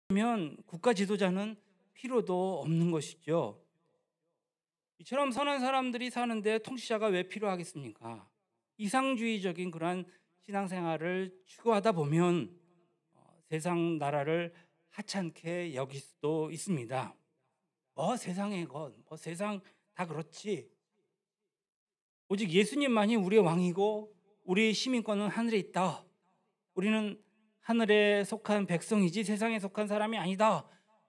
그러면 국가 지도자는 필요도 없는 것이죠. 이처럼 선한 사람들이 사는데 통치자가 왜 필요하겠습니까? 이상주의적인 그러한 신앙생활을 추구하다 보면 세상 나라를 하찮게 여길 수도 있습니다. 뭐 세상의 것, 뭐 세상 다 그렇지. 오직 예수님만이 우리의 왕이고 우리 시민권은 하늘에 있다. 우리는 하늘에 속한 백성이지 세상에 속한 사람이 아니다.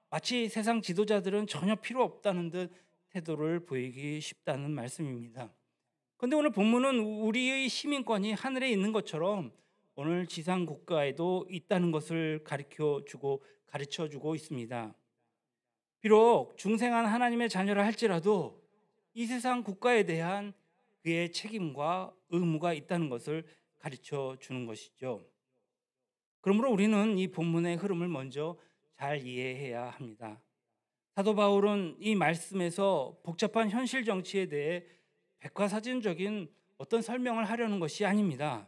마치 세상 지도자들은 전혀 필요 없다는 듯 태도를 보이기 쉽다는 말씀입니다. 그런데 오늘 본문은 우리의 시민권이 하늘에 있는 것처럼 오늘 지상 국가에도 있다는 것을 가르쳐 주고 있습니다. 비록 중생한 하나님의 자녀라 할지라도 이 세상 국가에 대한 그의 책임과 의무가 있다는 것을 가르쳐 주는 것이죠. 그러므로 우리는 이 본문의 흐름을 먼저 잘 이해해야 합니다. 사도 바울은 이 말씀에서 복잡한 현실 정치에 대해 백과사전적인 어떤 설명을 하려는 것이 아닙니다.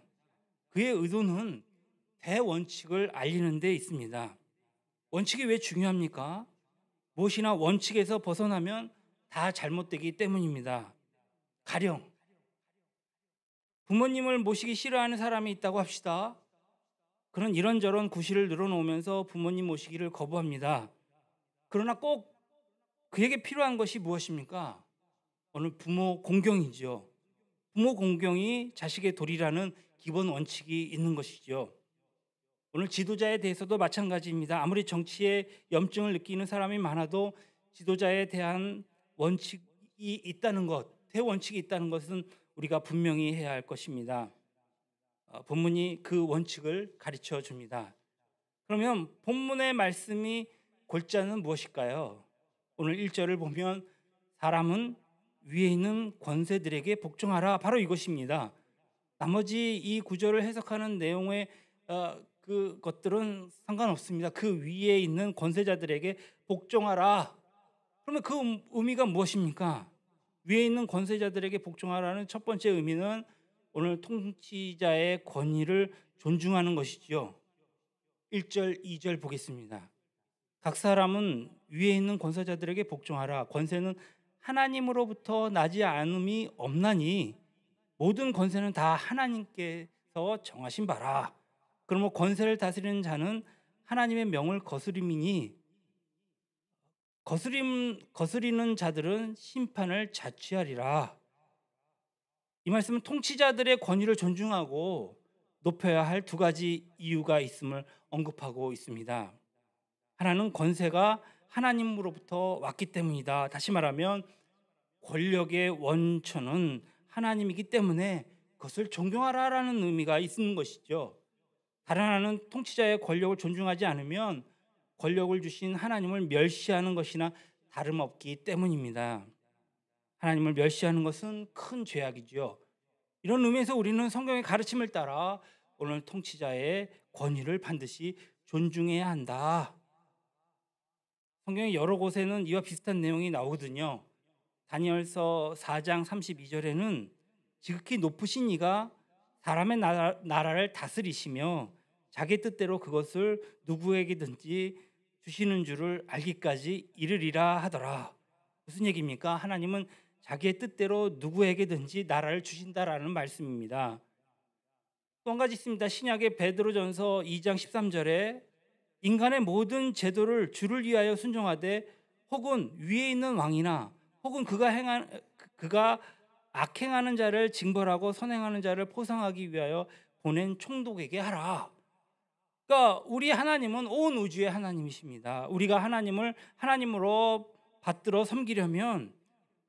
그의 의도는 대원칙을 알리는 데 있습니다. 원칙이 왜 중요합니까? 무엇이나 원칙에서 벗어나면 다 잘못되기 때문입니다. 가령 부모님을 모시기 싫어하는 사람이 있다고 합시다. 그런 이런저런 구실을 늘어놓으면서 부모님 모시기를 거부합니다. 그러나 꼭 그에게 필요한 것이 무엇입니까? 오늘 부모 공경이죠. 부모 공경이 자식의 도리라는 기본 원칙이 있는 것이죠. 오늘 지도자에 대해서도 마찬가지입니다. 아무리 정치에 염증을 느끼는 사람이 많아도 지도자에 대한 원칙이 있다는 것, 대원칙이 있다는 것은 우리가 분명히 해야 할 것입니다. 본문이 그 원칙을 가르쳐 줍니다. 그러면 본문의 말씀이 골자는 무엇일까요? 오늘 1절을 보면 사람은 위에 있는 권세들에게 복종하라. 바로 이것입니다. 나머지 이 구절을 해석하는 내용의 그것들은 상관없습니다. 그 위에 있는 권세자들에게 복종하라. 그러면 그 의미가 무엇입니까? 위에 있는 권세자들에게 복종하라는 첫 번째 의미는 오늘 통치자의 권위를 존중하는 것이지요. 1절, 2절 보겠습니다. 각 사람은 위에 있는 권세자들에게 복종하라. 권세는 하나님으로부터 나지 않음이 없나니 모든 권세는 다 하나님께서 정하신 바라. 그러므로 권세를 다스리는 자는 하나님의 명을 거스림이니 거스리는 자들은 심판을 자취하리라. 이 말씀은 통치자들의 권위를 존중하고 높여야 할 두 가지 이유가 있음을 언급하고 있습니다. 하나는 권세가 하나님으로부터 왔기 때문이다. 다시 말하면 권력의 원천은 하나님이기 때문에 그것을 존경하라라는 의미가 있는 것이죠. 다른 하나는 통치자의 권력을 존중하지 않으면 권력을 주신 하나님을 멸시하는 것이나 다름없기 때문입니다. 하나님을 멸시하는 것은 큰 죄악이죠. 이런 의미에서 우리는 성경의 가르침을 따라 오늘 통치자의 권위를 반드시 존중해야 한다. 성경의 여러 곳에는 이와 비슷한 내용이 나오거든요. 다니엘서 4장 32절에는 지극히 높으신 이가 사람의 나라를 다스리시며 자기 뜻대로 그것을 누구에게든지 주시는 줄을 알기까지 이르리라 하더라. 무슨 얘기입니까? 하나님은 자기의 뜻대로 누구에게든지 나라를 주신다라는 말씀입니다. 또 한 가지 있습니다. 신약의 베드로전서 2장 13절에 인간의 모든 제도를 주를 위하여 순종하되 혹은 위에 있는 왕이나 혹은 그가 악행하는 자를 징벌하고 선행하는 자를 포상하기 위하여 보낸 총독에게 하라. 그러니까 우리 하나님은 온 우주의 하나님이십니다. 우리가 하나님을 하나님으로 받들어 섬기려면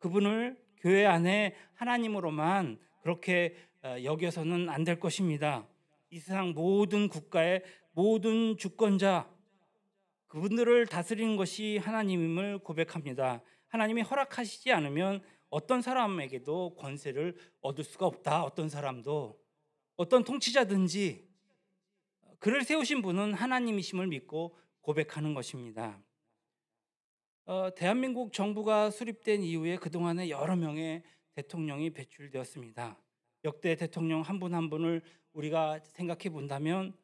그분을 교회 안에 하나님으로만 그렇게 여겨서는 안 될 것입니다. 이 세상 모든 국가의 모든 주권자 그분들을 다스리는 것이 하나님임을 고백합니다. 하나님이 허락하시지 않으면 어떤 사람에게도 권세를 얻을 수가 없다. 어떤 사람도 어떤 통치자든지 그를 세우신 분은 하나님이심을 믿고 고백하는 것입니다. 대한민국 정부가 수립된 이후에 그동안에 여러 명의 대통령이 배출되었습니다. 역대 대통령 한 분 한 분을 우리가 생각해 본다면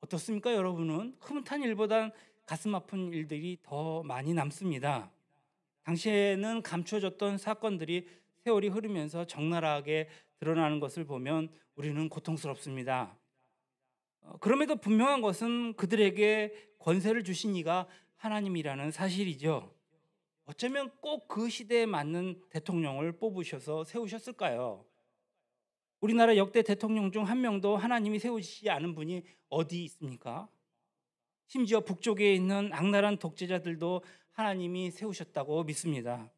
어떻습니까, 여러분은? 흐뭇한 일보단 가슴 아픈 일들이 더 많이 남습니다. 당시에는 감춰졌던 사건들이 세월이 흐르면서 적나라하게 드러나는 것을 보면 우리는 고통스럽습니다. 그럼에도 분명한 것은 그들에게 권세를 주신 이가 하나님이라는 사실이죠. 어쩌면 꼭 그 시대에 맞는 대통령을 뽑으셔서 세우셨을까요? 우리나라 역대 대통령 중 한 명도 하나님이 세우시지 않은 분이 어디 있습니까? 심지어 북쪽에 있는 악랄한 독재자들도 하나님이 세우셨다고 믿습니다.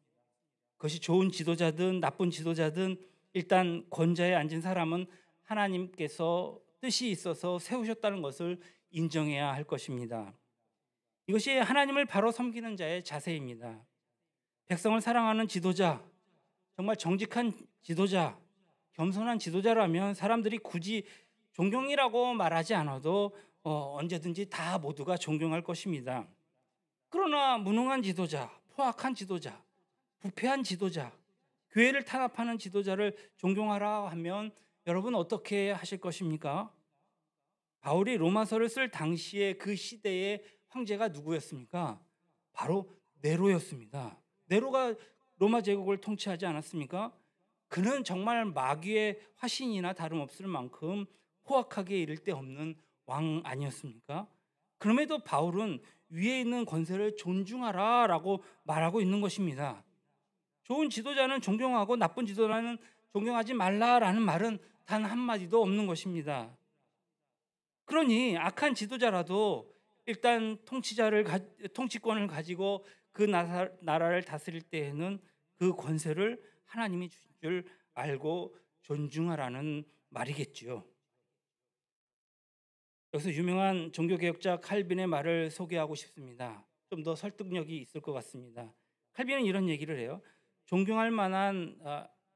그것이 좋은 지도자든 나쁜 지도자든 일단 권좌에 앉은 사람은 하나님께서 뜻이 있어서 세우셨다는 것을 인정해야 할 것입니다. 이것이 하나님을 바로 섬기는 자의 자세입니다. 백성을 사랑하는 지도자, 정말 정직한 지도자, 겸손한 지도자라면 사람들이 굳이 존경이라고 말하지 않아도 언제든지 다 모두가 존경할 것입니다. 그러나 무능한 지도자, 포악한 지도자, 부패한 지도자, 교회를 탄압하는 지도자를 존경하라 하면 여러분 어떻게 하실 것입니까? 바울이 로마서를 쓸 당시에 그 시대의 황제가 누구였습니까? 바로 네로였습니다. 네로가 로마 제국을 통치하지 않았습니까? 그는 정말 마귀의 화신이나 다름없을 만큼 포악하게 이를 데 없는 왕 아니었습니까? 그럼에도 바울은 위에 있는 권세를 존중하라 라고 말하고 있는 것입니다. 좋은 지도자는 존경하고 나쁜 지도자는 존경하지 말라라는 말은 단 한마디도 없는 것입니다. 그러니 악한 지도자라도 일단 통치권을 가지고 그 나라를 다스릴 때에는 그 권세를 하나님이 주신 줄 알고 존중하라는 말이겠지요. 여기서 유명한 종교개혁자 칼빈의 말을 소개하고 싶습니다. 좀 더 설득력이 있을 것 같습니다. 칼빈은 이런 얘기를 해요. 존경할 만한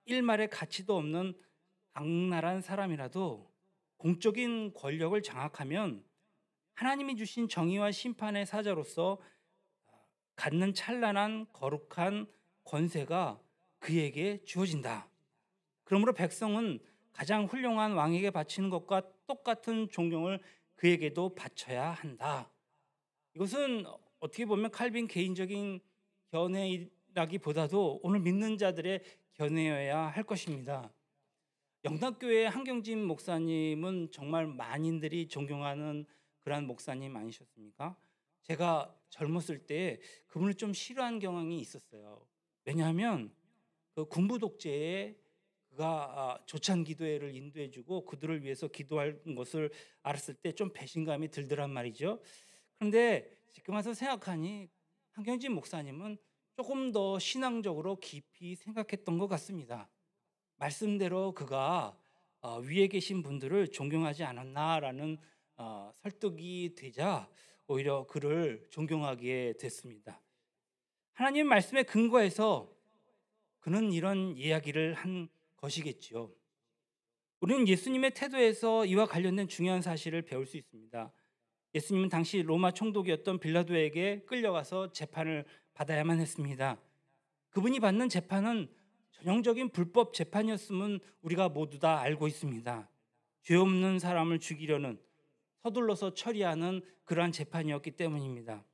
일말의 가치도 없는 악랄한 사람이라도 공적인 권력을 장악하면 하나님이 주신 정의와 심판의 사자로서 갖는 찬란한 거룩한 권세가 그에게 주어진다. 그러므로 백성은 가장 훌륭한 왕에게 바치는 것과 똑같은 존경을 그에게도 바쳐야 한다. 이것은 어떻게 보면 칼빈 개인적인 견해라기보다도 오늘 믿는 자들의 견해여야 할 것입니다. 영락교회 한경진 목사님은 정말 많이들이 존경하는 그러한 목사님 아니셨습니까? 제가 젊었을 때 그분을 좀 싫어한 경향이 있었어요. 왜냐하면 그 군부 독재에 그가 조찬 기도회를 인도해주고 그들을 위해서 기도할 것을 알았을 때 좀 배신감이 들더란 말이죠. 그런데 지금 와서 생각하니 한경진 목사님은 조금 더 신앙적으로 깊이 생각했던 것 같습니다. 말씀대로 그가 위에 계신 분들을 존경하지 않았나라는 설득이 되자 오히려 그를 존경하게 됐습니다. 하나님 말씀에 근거해서 그는 이런 이야기를 한 것이겠지요. 우리는 예수님의 태도에서 이와 관련된 중요한 사실을 배울 수 있습니다. 예수님은 당시 로마 총독이었던 빌라도에게 끌려가서 재판을 받아야만 했습니다. 그분이 받는 재판은 전형적인 불법 재판이었음은 우리가 모두 다 알고 있습니다. 죄 없는 사람을 죽이려는 서둘러서 처리하는 그러한 재판이었기 때문입니다.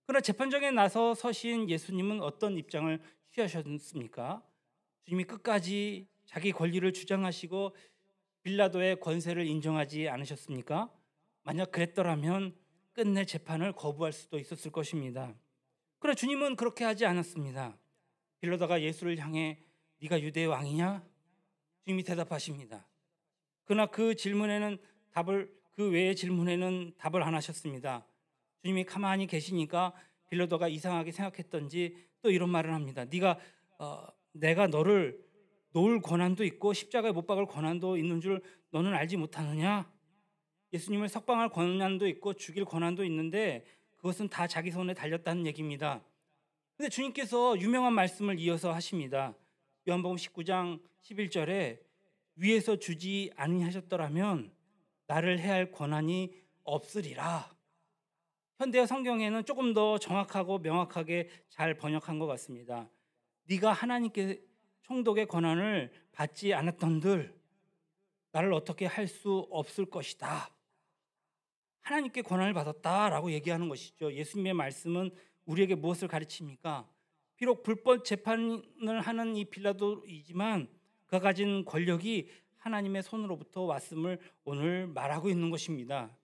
그러나 재판정에 나서 서신 예수님은 어떤 입장을 취하셨습니까? 주님이 끝까지 자기 권리를 주장하시고 빌라도의 권세를 인정하지 않으셨습니까? 만약 그랬더라면 끝내 재판을 거부할 수도 있었을 것입니다. 그러나 주님은 그렇게 하지 않았습니다. 빌라도가 예수를 향해 네가 유대 왕이냐? 주님이 대답하십니다. 그러나 그 외의 질문에는 답을 안 하셨습니다. 주님이 가만히 계시니까 빌라도가 이상하게 생각했던지 또 이런 말을 합니다. 내가 너를 놓을 권한도 있고 십자가에 못 박을 권한도 있는 줄 너는 알지 못하느냐? 예수님을 석방할 권한도 있고 죽일 권한도 있는데 그것은 다 자기 손에 달렸다는 얘기입니다. 근데 주님께서 유명한 말씀을 이어서 하십니다. 요한복음 19장 11절에 위에서 주지 아니하셨더라면 나를 해할 권한이 없으리라. 현대어 성경에는 조금 더 정확하고 명확하게 잘 번역한 것 같습니다. 네가 하나님께 총독의 권한을 받지 않았던들 나를 어떻게 할 수 없을 것이다. 하나님께 권한을 받았다라고 얘기하는 것이죠. 예수님의 말씀은 우리에게 무엇을 가르칩니까? 비록 불법 재판을 하는 이 빌라도이지만 그가 가진 권력이 하나님의 손으로부터 왔음을 오늘 말하고 있는 것입니다.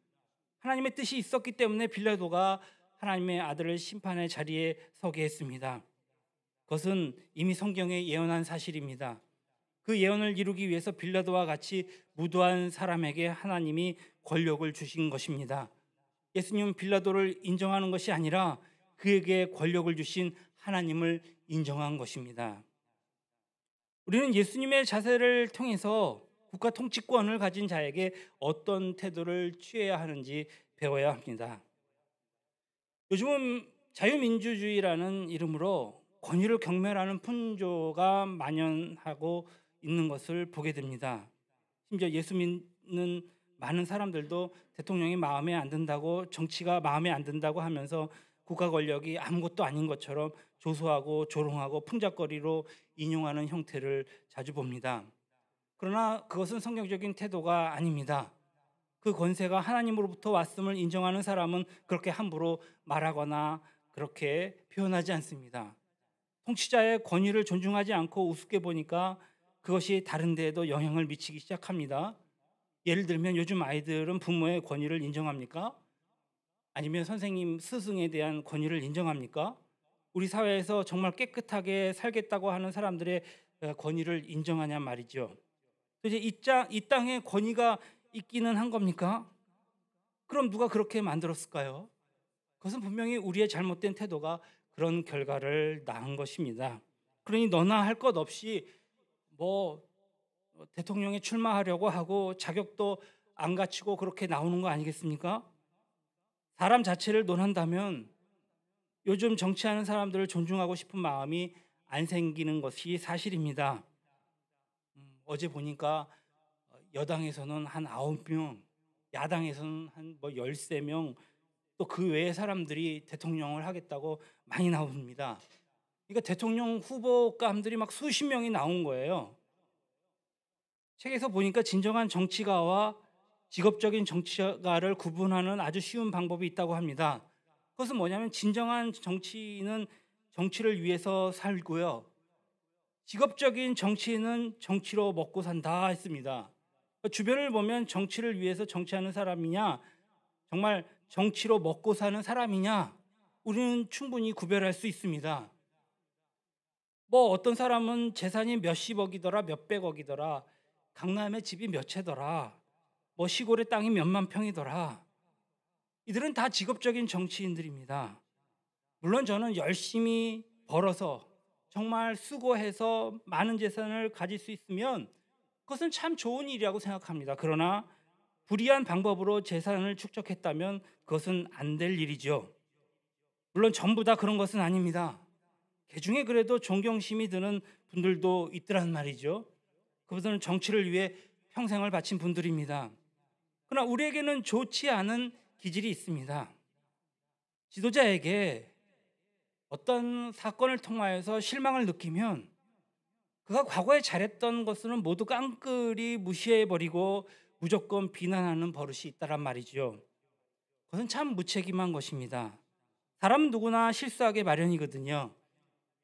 하나님의 뜻이 있었기 때문에 빌라도가 하나님의 아들을 심판의 자리에 서게 했습니다. 그것은 이미 성경에 예언한 사실입니다. 그 예언을 이루기 위해서 빌라도와 같이 무도한 사람에게 하나님이 권력을 주신 것입니다. 예수님은 빌라도를 인정하는 것이 아니라 그에게 권력을 주신 하나님을 인정한 것입니다. 우리는 예수님의 자세를 통해서 국가 통치권을 가진 자에게 어떤 태도를 취해야 하는지 배워야 합니다. 요즘은 자유민주주의라는 이름으로 권위를 경멸하는 풍조가 만연하고 있는 것을 보게 됩니다. 심지어 예수 믿는 많은 사람들도 대통령이 마음에 안 든다고, 정치가 마음에 안 든다고 하면서 국가 권력이 아무것도 아닌 것처럼 조소하고 조롱하고 풍자거리로 인용하는 형태를 자주 봅니다. 그러나 그것은 성경적인 태도가 아닙니다. 그 권세가 하나님으로부터 왔음을 인정하는 사람은 그렇게 함부로 말하거나 그렇게 표현하지 않습니다. 통치자의 권위를 존중하지 않고 우습게 보니까 그것이 다른 데에도 영향을 미치기 시작합니다. 예를 들면 요즘 아이들은 부모의 권위를 인정합니까? 아니면 선생님, 스승에 대한 권위를 인정합니까? 우리 사회에서 정말 깨끗하게 살겠다고 하는 사람들의 권위를 인정하냐 말이죠. 이제 이 땅에 권위가 있기는 한 겁니까? 그럼 누가 그렇게 만들었을까요? 그것은 분명히 우리의 잘못된 태도가 그런 결과를 낳은 것입니다. 그러니 너나 할 것 없이 대통령에 출마하려고 하고 자격도 안 갖추고 그렇게 나오는 거 아니겠습니까? 사람 자체를 논한다면 요즘 정치하는 사람들을 존중하고 싶은 마음이 안 생기는 것이 사실입니다. 어제 보니까 여당에서는 한 9명, 야당에서는 한 13명, 또 그 외의 사람들이 대통령을 하겠다고 많이 나옵니다. 그러니까 대통령 후보감들이 막 수십 명이 나온 거예요. 책에서 보니까 진정한 정치가와 직업적인 정치가를 구분하는 아주 쉬운 방법이 있다고 합니다. 그것은 뭐냐면 진정한 정치인은 정치를 위해서 살고요. 직업적인 정치인은 정치로 먹고 산다 했습니다. 주변을 보면 정치를 위해서 정치하는 사람이냐, 정말 정치로 먹고 사는 사람이냐, 우리는 충분히 구별할 수 있습니다. 어떤 사람은 재산이 몇십억이더라, 몇백억이더라, 강남에 집이 몇 채더라, 시골에 땅이 몇만 평이더라. 이들은 다 직업적인 정치인들입니다. 물론 저는 열심히 벌어서 정말 수고해서 많은 재산을 가질 수 있으면 그것은 참 좋은 일이라고 생각합니다. 그러나 불이한 방법으로 재산을 축적했다면 그것은 안 될 일이죠. 물론 전부 다 그런 것은 아닙니다. 그중에 그래도 존경심이 드는 분들도 있더란 말이죠. 그분들은 정치를 위해 평생을 바친 분들입니다. 그러나 우리에게는 좋지 않은 기질이 있습니다. 지도자에게 어떤 사건을 통하여서 실망을 느끼면 그가 과거에 잘했던 것은 모두 깡그리 무시해버리고 무조건 비난하는 버릇이 있다란 말이죠. 그것은 참 무책임한 것입니다. 사람은 누구나 실수하게 마련이거든요.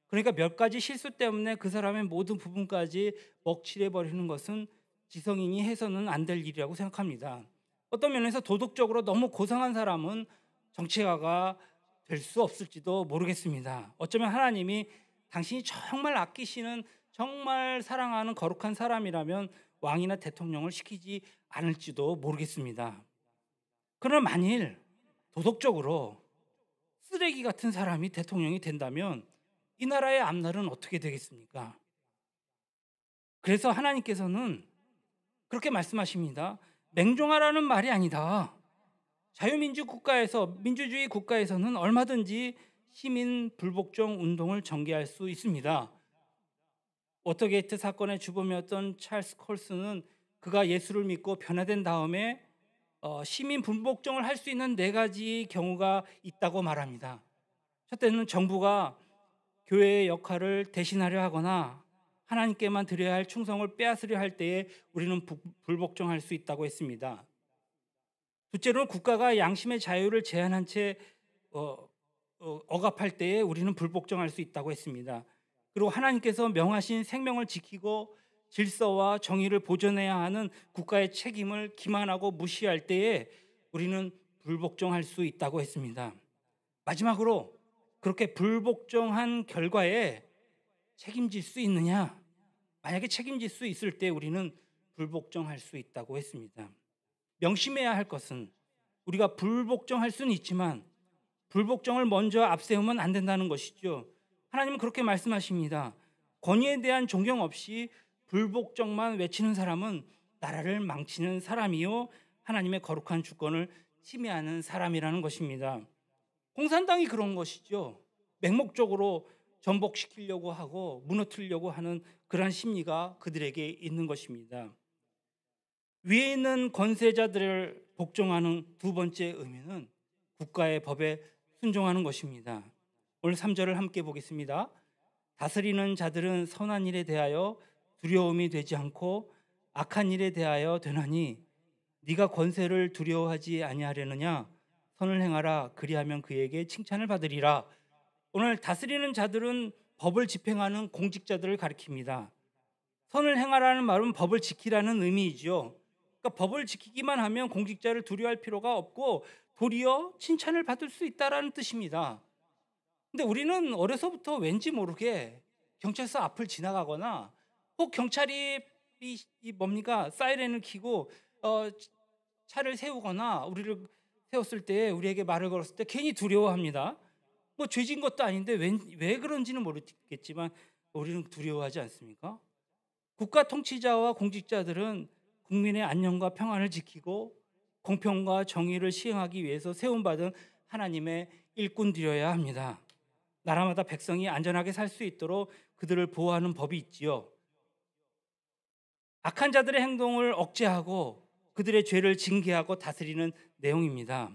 그러니까 몇 가지 실수 때문에 그 사람의 모든 부분까지 먹칠해버리는 것은 지성인이 해서는 안 될 일이라고 생각합니다. 어떤 면에서 도덕적으로 너무 고상한 사람은 정치가가 될 수 없을지도 모르겠습니다. 어쩌면 하나님이 당신이 정말 아끼시는, 정말 사랑하는 거룩한 사람이라면 왕이나 대통령을 시키지 않을지도 모르겠습니다. 그러나 만일 도덕적으로 쓰레기 같은 사람이 대통령이 된다면 이 나라의 앞날은 어떻게 되겠습니까? 그래서 하나님께서는 그렇게 말씀하십니다. 맹종하라는 말이 아니다. 민주주의 국가에서는 얼마든지 시민 불복종 운동을 전개할 수 있습니다. 워터게이트 사건의 주범이었던 찰스 콜슨은 그가 예수를 믿고 변화된 다음에 시민 불복종을 할 수 있는 4가지 경우가 있다고 말합니다. 첫째는 정부가 교회의 역할을 대신하려 하거나 하나님께만 드려야 할 충성을 빼앗으려 할 때에 우리는 불복종할 수 있다고 했습니다. 둘째로는 국가가 양심의 자유를 제한한 채 억압할 때에 우리는 불복종할 수 있다고 했습니다. 그리고 하나님께서 명하신 생명을 지키고 질서와 정의를 보존해야 하는 국가의 책임을 기만하고 무시할 때에 우리는 불복종할 수 있다고 했습니다. 마지막으로 그렇게 불복종한 결과에 책임질 수 있느냐? 만약에 책임질 수 있을 때 우리는 불복종할 수 있다고 했습니다. 명심해야 할 것은 우리가 불복종할 수는 있지만 불복종을 먼저 앞세우면 안 된다는 것이죠. 하나님은 그렇게 말씀하십니다. 권위에 대한 존경 없이 불복종만 외치는 사람은 나라를 망치는 사람이요 하나님의 거룩한 주권을 침해하는 사람이라는 것입니다. 공산당이 그런 것이죠. 맹목적으로 전복시키려고 하고 무너뜨리려고 하는 그러한 심리가 그들에게 있는 것입니다. 위에 있는 권세자들을 복종하는 두 번째 의미는 국가의 법에 순종하는 것입니다. 오늘 3절을 함께 보겠습니다. 다스리는 자들은 선한 일에 대하여 두려움이 되지 않고 악한 일에 대하여 되나니 네가 권세를 두려워하지 아니하려느냐? 선을 행하라. 그리하면 그에게 칭찬을 받으리라. 오늘 다스리는 자들은 법을 집행하는 공직자들을 가리킵니다. 선을 행하라는 말은 법을 지키라는 의미이죠. 그러니까 법을 지키기만 하면 공직자를 두려워할 필요가 없고 도리어 칭찬을 받을 수 있다라는 뜻입니다. 근데 우리는 어려서부터 왠지 모르게 경찰서 앞을 지나가거나 혹 경찰이 사이렌을 켜고 차를 세우거나 우리를 세웠을 때 우리에게 말을 걸었을 때 괜히 두려워합니다. 뭐 죄진 것도 아닌데 왜 그런지는 모르겠지만 우리는 두려워하지 않습니까? 국가 통치자와 공직자들은 국민의 안녕과 평안을 지키고 공평과 정의를 시행하기 위해서 세움받은 하나님의 일꾼들이어야 합니다. 나라마다 백성이 안전하게 살 수 있도록 그들을 보호하는 법이 있지요. 악한 자들의 행동을 억제하고 그들의 죄를 징계하고 다스리는 내용입니다.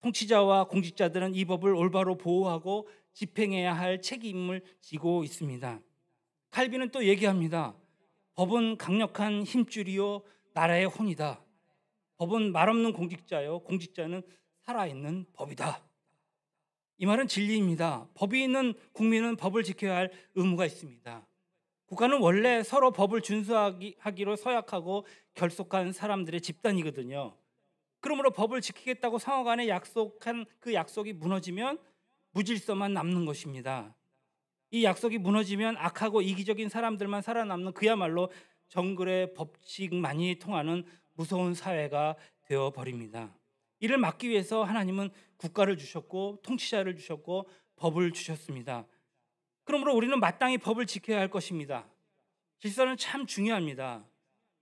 통치자와 공직자들은 이 법을 올바로 보호하고 집행해야 할 책임을 지고 있습니다. 칼빈은 또 얘기합니다. 법은 강력한 힘줄이요 나라의 혼이다. 법은 말없는 공직자요 공직자는 살아있는 법이다. 이 말은 진리입니다. 법이 있는 국민은 법을 지켜야 할 의무가 있습니다. 국가는 원래 서로 법을 준수하기로 서약하고 결속한 사람들의 집단이거든요. 그러므로 법을 지키겠다고 상호 간에 약속한 그 약속이 무너지면 무질서만 남는 것입니다. 이 약속이 무너지면 악하고 이기적인 사람들만 살아남는 그야말로 정글의 법칙만이 통하는 무서운 사회가 되어버립니다. 이를 막기 위해서 하나님은 국가를 주셨고 통치자를 주셨고 법을 주셨습니다. 그러므로 우리는 마땅히 법을 지켜야 할 것입니다. 질서는 참 중요합니다.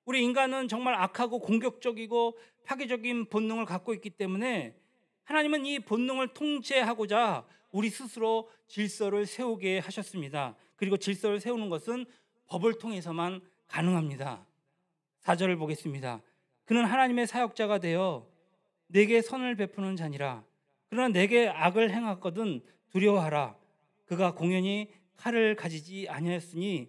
우리 인간은 정말 악하고 공격적이고 파괴적인 본능을 갖고 있기 때문에 하나님은 이 본능을 통제하고자 우리 스스로 질서를 세우게 하셨습니다. 그리고 질서를 세우는 것은 법을 통해서만 가능합니다. 4절을 보겠습니다. 그는 하나님의 사역자가 되어 내게 선을 베푸는 자니라. 그러나 내게 악을 행하거든 두려워하라. 그가 공연히 칼을 가지지 아니하였으니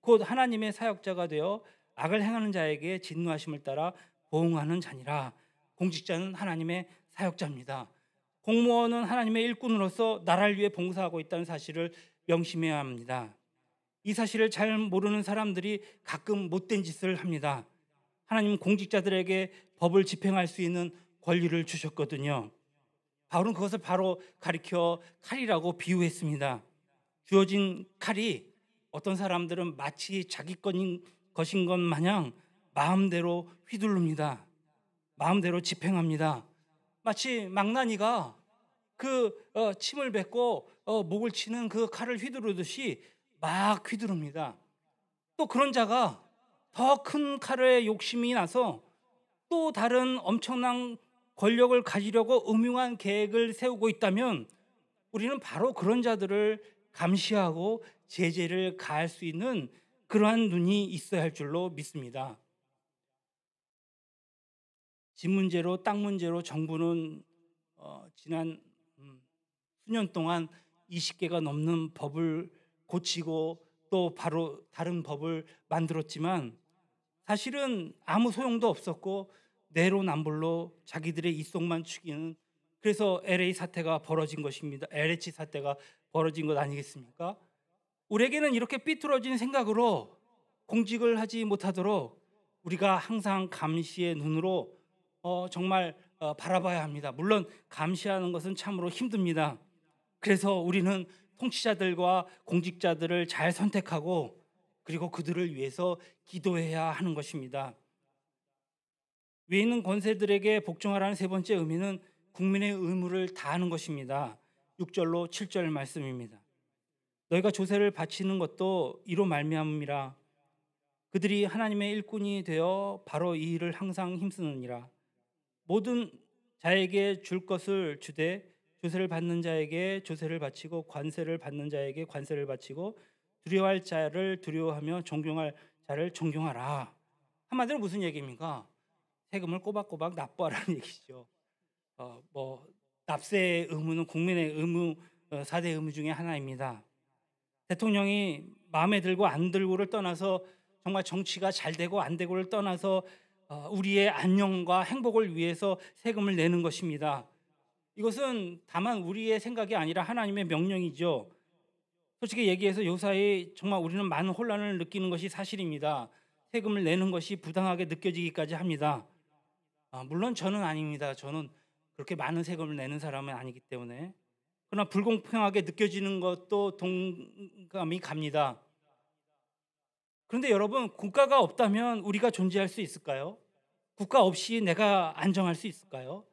곧 하나님의 사역자가 되어 악을 행하는 자에게 진노하심을 따라 보응하는 자니라. 공직자는 하나님의 사역자입니다. 공무원은 하나님의 일꾼으로서 나라를 위해 봉사하고 있다는 사실을 명심해야 합니다. 이 사실을 잘 모르는 사람들이 가끔 못된 짓을 합니다. 하나님은 공직자들에게 법을 집행할 수 있는 권리를 주셨거든요. 바울은 그것을 바로 가리켜 칼이라고 비유했습니다. 주어진 칼이 어떤 사람들은 마치 자기 것인 것 마냥 마음대로 휘두릅니다. 마음대로 집행합니다. 마치 망나니가 침을 뱉고 목을 치는 그 칼을 휘두르듯이 막 휘두릅니다. 또 그런 자가 더 큰 칼에 욕심이 나서 또 다른 엄청난 권력을 가지려고 음흉한 계획을 세우고 있다면 우리는 바로 그런 자들을 감시하고 제재를 가할 수 있는 그러한 눈이 있어야 할 줄로 믿습니다. 집 문제로 땅 문제로 정부는 지난 수년 동안 20개가 넘는 법을 고치고 또 바로 다른 법을 만들었지만 사실은 아무 소용도 없었고 내로남불로 자기들의 이속만 추기는, 그래서 LA 사태가 벌어진 것입니다. LH 사태가 벌어진 것 아니겠습니까? 우리에게는 이렇게 삐뚤어진 생각으로 공직을 하지 못하도록 우리가 항상 감시의 눈으로 정말 바라봐야 합니다. 물론 감시하는 것은 참으로 힘듭니다. 그래서 우리는 통치자들과 공직자들을 잘 선택하고 그리고 그들을 위해서 기도해야 하는 것입니다. 위에 있는 권세들에게 복종하라는 세 번째 의미는 국민의 의무를 다하는 것입니다. 6절로 7절 말씀입니다. 너희가 조세를 바치는 것도 이로 말미암음이라. 그들이 하나님의 일꾼이 되어 바로 이 일을 항상 힘쓰느니라. 모든 자에게 줄 것을 주되 조세를 받는 자에게 조세를 바치고 관세를 받는 자에게 관세를 바치고 두려워할 자를 두려워하며 존경할 자를 존경하라. 한마디로 무슨 얘기입니까? 세금을 꼬박꼬박 납부하라는 얘기죠. 납세의 의무는 국민의 의무, 4대 의무 중에 하나입니다. 대통령이 마음에 들고 안 들고를 떠나서, 정말 정치가 잘 되고 안 되고를 떠나서 우리의 안녕과 행복을 위해서 세금을 내는 것입니다. 이것은 다만 우리의 생각이 아니라 하나님의 명령이죠. 솔직히 얘기해서 요사이 정말 우리는 많은 혼란을 느끼는 것이 사실입니다. 세금을 내는 것이 부당하게 느껴지기까지 합니다. 물론 저는 아닙니다. 저는 그렇게 많은 세금을 내는 사람은 아니기 때문에. 그러나 불공평하게 느껴지는 것도 동감이 갑니다. 그런데 여러분, 국가가 없다면 우리가 존재할 수 있을까요? 국가 없이 내가 안정할 수 있을까요?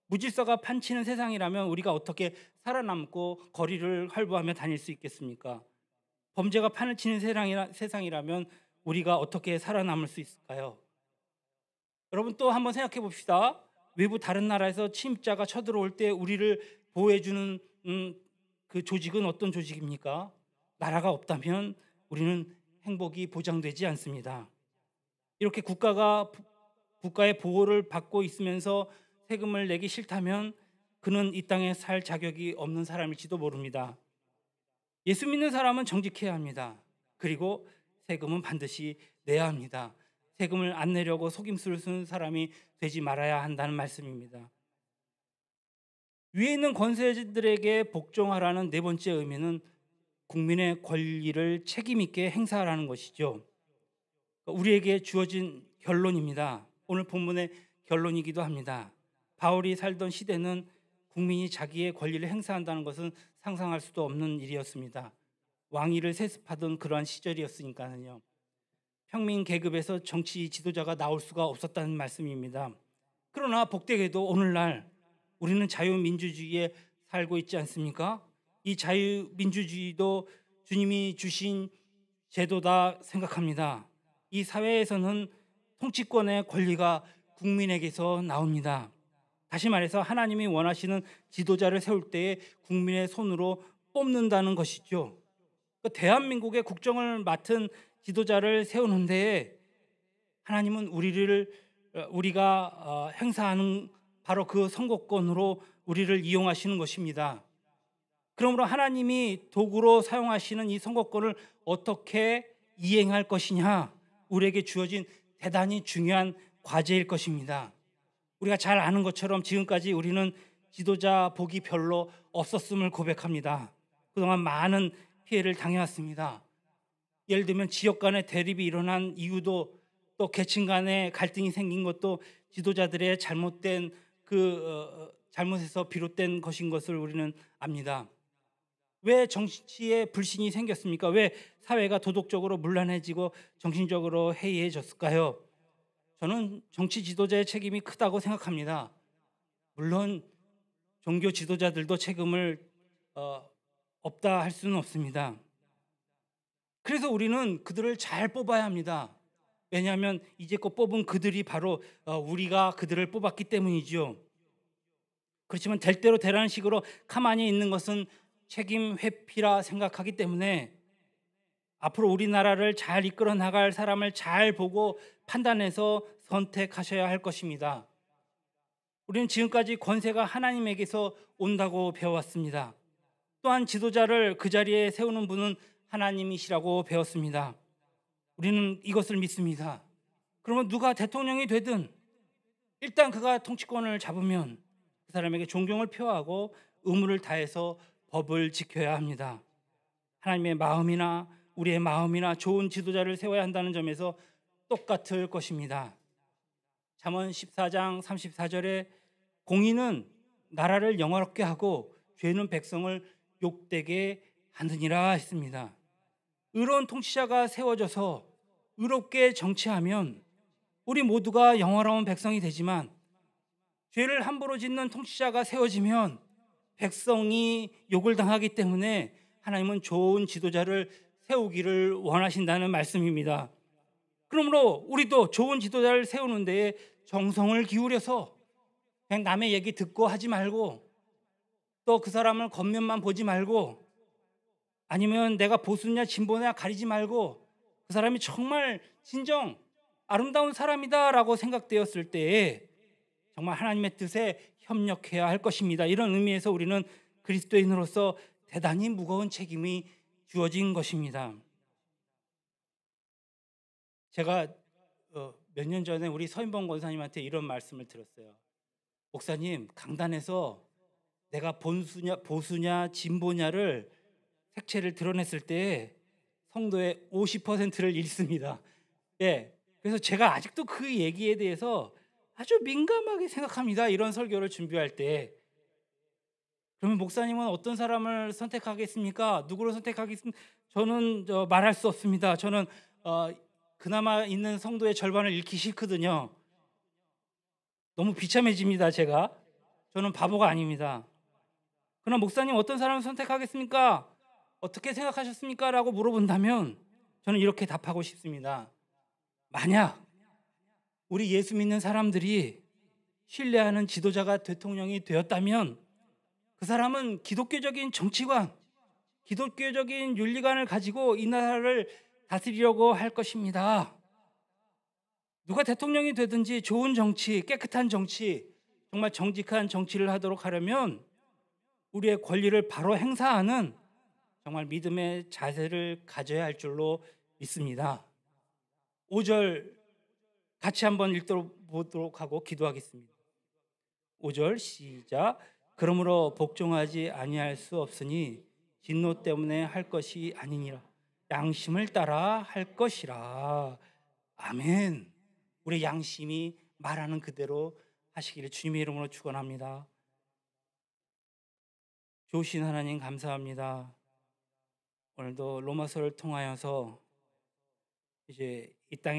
무질서가 판치는 세상이라면 우리가 어떻게 살아남고 거리를 활보하며 다닐 수 있겠습니까? 범죄가 판을 치는 세상이라면 우리가 어떻게 살아남을 수 있을까요? 여러분, 또 한번 생각해 봅시다. 외부 다른 나라에서 침입자가 쳐들어올 때 우리를 보호해주는 그 조직은 어떤 조직입니까? 나라가 없다면 우리는 행복이 보장되지 않습니다. 이렇게 국가의 보호를 받고 있으면서 세금을 내기 싫다면 그는 이 땅에 살 자격이 없는 사람일지도 모릅니다. 예수 믿는 사람은 정직해야 합니다. 그리고 세금은 반드시 내야 합니다. 세금을 안 내려고 속임수를 쓰는 사람이 되지 말아야 한다는 말씀입니다. 위에 있는 권세들에게 복종하라는 네 번째 의미는 국민의 권리를 책임 있게 행사하라는 것이죠. 우리에게 주어진 결론입니다. 오늘 본문의 결론이기도 합니다. 바울이 살던 시대는 국민이 자기의 권리를 행사한다는 것은 상상할 수도 없는 일이었습니다. 왕위를 세습하던 그러한 시절이었으니까요. 평민 계급에서 정치 지도자가 나올 수가 없었다는 말씀입니다. 그러나 복되게도 오늘날 우리는 자유민주주의에 살고 있지 않습니까? 이 자유민주주의도 주님이 주신 제도다 생각합니다. 이 사회에서는 통치권의 권리가 국민에게서 나옵니다. 다시 말해서 하나님이 원하시는 지도자를 세울 때에 국민의 손으로 뽑는다는 것이죠. 대한민국의 국정을 맡은 지도자를 세우는 데에 하나님은 우리가 행사하는 바로 그 선거권으로 우리를 이용하시는 것입니다. 그러므로 하나님이 도구로 사용하시는 이 선거권을 어떻게 이행할 것이냐, 우리에게 주어진 대단히 중요한 과제일 것입니다. 우리가 잘 아는 것처럼 지금까지 우리는 지도자 복이 별로 없었음을 고백합니다. 그동안 많은 피해를 당해왔습니다. 예를 들면 지역 간의 대립이 일어난 이유도, 또 계층 간의 갈등이 생긴 것도 지도자들의 잘못된 잘못에서 비롯된 것인 것을 우리는 압니다. 왜 정치에 불신이 생겼습니까? 왜 사회가 도덕적으로 문란해지고 정신적으로 해이해졌을까요? 저는 정치 지도자의 책임이 크다고 생각합니다. 물론 종교 지도자들도 책임을 없다 할 수는 없습니다. 그래서 우리는 그들을 잘 뽑아야 합니다. 왜냐하면 이제껏 뽑은 그들이 바로 우리가 그들을 뽑았기 때문이죠. 그렇지만 될 대로 되라는 식으로 가만히 있는 것은 책임 회피라 생각하기 때문에 앞으로 우리나라를 잘 이끌어 나갈 사람을 잘 보고 판단해서 선택하셔야 할 것입니다. 우리는 지금까지 권세가 하나님에게서 온다고 배워왔습니다. 또한 지도자를 그 자리에 세우는 분은 하나님이시라고 배웠습니다. 우리는 이것을 믿습니다. 그러면 누가 대통령이 되든 일단 그가 통치권을 잡으면 그 사람에게 존경을 표하고 의무를 다해서 법을 지켜야 합니다. 하나님의 마음이나 우리의 마음이나 좋은 지도자를 세워야 한다는 점에서 똑같을 것입니다. 잠언 14장 34절에 공의는 나라를 영화롭게 하고 죄는 백성을 욕되게 하느니라 했습니다. 의로운 통치자가 세워져서 의롭게 정치하면 우리 모두가 영화로운 백성이 되지만, 죄를 함부로 짓는 통치자가 세워지면 백성이 욕을 당하기 때문에 하나님은 좋은 지도자를 세우기를 원하신다는 말씀입니다. 그러므로 우리도 좋은 지도자를 세우는 데에 정성을 기울여서 그냥 남의 얘기 듣고 하지 말고, 또 그 사람을 겉면만 보지 말고, 아니면 내가 보수냐 진보냐 가리지 말고 그 사람이 정말 진정 아름다운 사람이다라고 생각되었을 때에 정말 하나님의 뜻에 협력해야 할 것입니다. 이런 의미에서 우리는 그리스도인으로서 대단히 무거운 책임이 주어진 것입니다. 제가 몇 년 전에 우리 서인범 권사님한테 이런 말씀을 들었어요. 목사님, 강단에서 내가 보수냐 진보냐를 색채를 드러냈을 때 성도의 50%를 잃습니다. 예, 그래서 제가 아직도 그 얘기에 대해서 아주 민감하게 생각합니다. 이런 설교를 준비할 때. 그러면 목사님은 어떤 사람을 선택하겠습니까? 누구를 선택하겠습니까? 저는 말할 수 없습니다. 저는 그나마 있는 성도의 절반을 잃기 싫거든요. 너무 비참해집니다. 저는 바보가 아닙니다. 그러나 목사님 어떤 사람을 선택하겠습니까? 어떻게 생각하셨습니까? 라고 물어본다면 저는 이렇게 답하고 싶습니다. 만약 우리 예수 믿는 사람들이 신뢰하는 지도자가 대통령이 되었다면 그 사람은 기독교적인 정치관, 기독교적인 윤리관을 가지고 이 나라를 다스리려고 할 것입니다. 누가 대통령이 되든지 좋은 정치, 깨끗한 정치, 정말 정직한 정치를 하도록 하려면 우리의 권리를 바로 행사하는 정말 믿음의 자세를 가져야 할 줄로 믿습니다. 5절 같이 한번 읽어보도록 하고 기도하겠습니다. 5절 시작. 그러므로 복종하지 아니할 수 없으니 진노 때문에 할 것이 아니니라. 양심을 따라 할 것이라. 아멘. 우리 양심이 말하는 그대로 하시기를 주님의 이름으로 축원합니다. 좋으신 하나님 감사합니다. 오늘도 로마서를 통하여서 이제 이 땅에